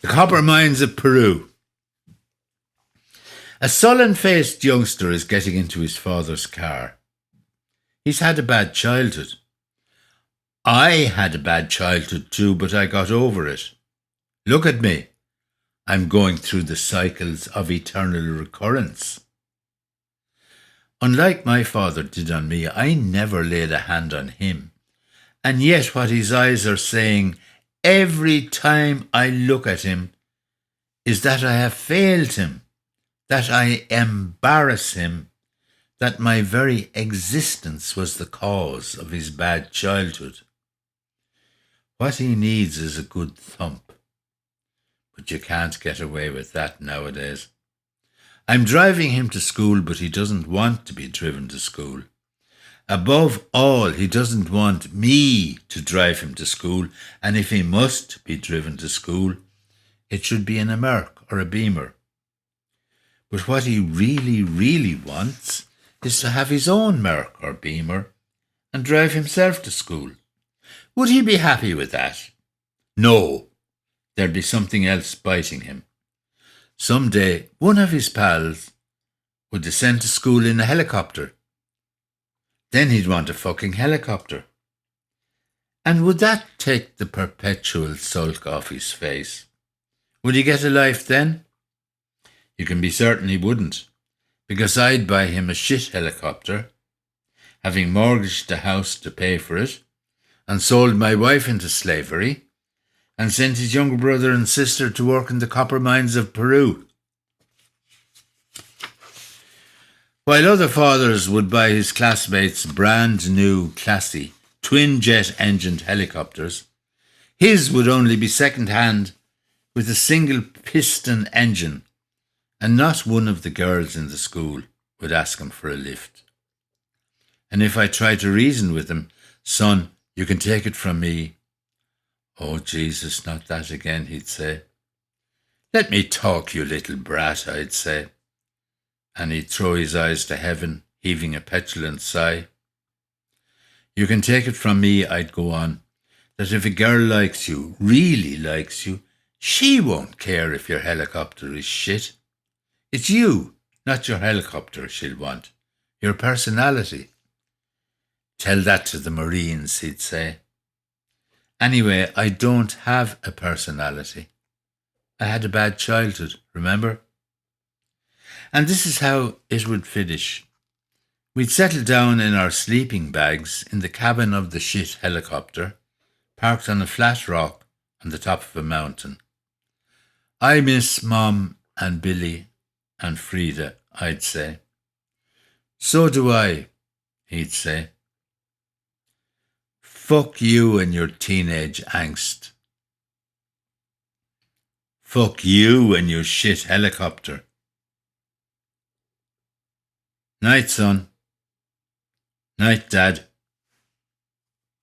copper mines of Peru. A sullen-faced youngster is getting into his father's car. He's had a bad childhood. I had a bad childhood too, but I got over it. Look at me. I'm going through the cycles of eternal recurrence. Unlike my father did on me, I never laid a hand on him. And yet what his eyes are saying every time I look at him is that I have failed him, that I embarrass him, that my very existence was the cause of his bad childhood. What he needs is a good thump. But you can't get away with that nowadays. I'm driving him to school, but he doesn't want to be driven to school. Above all, he doesn't want me to drive him to school, and if he must be driven to school, it should be in a Merc or a Beamer. But what he really, really wants is to have his own Merc or Beamer and drive himself to school. Would he be happy with that? No. There'd be something else biting him. Someday, one of his pals would descend to school in a helicopter. Then he'd want a fucking helicopter. And would that take the perpetual sulk off his face? Would he get a life then? You can be certain he wouldn't, because I'd buy him a shit helicopter, having mortgaged the house to pay for it, and sold my wife into slavery, and sent his younger brother and sister to work in the copper mines of Peru. While other fathers would buy his classmates brand new, classy, twin-jet engined helicopters, his would only be second-hand with a single piston engine, and not one of the girls in the school would ask him for a lift. And if I tried to reason with him, "Son, you can take it from me." "Oh, Jesus, not that again," he'd say. "Let me talk, you little brat," I'd say. And he'd throw his eyes to heaven, heaving a petulant sigh. "You can take it from me," I'd go on, "that if a girl likes you, really likes you, she won't care if your helicopter is shit. It's you, not your helicopter, she'll want. Your personality." "Tell that to the Marines," he'd say. Anyway, I don't have a personality. I had a bad childhood, remember? And this is how it would finish. We'd settle down in our sleeping bags in the cabin of the shit helicopter, parked on a flat rock on the top of a mountain. "I miss Mom and Billy and Frida," I'd say. "So do I," he'd say. "Fuck you and your teenage angst. Fuck you and your shit helicopter. Night, son. Night, Dad."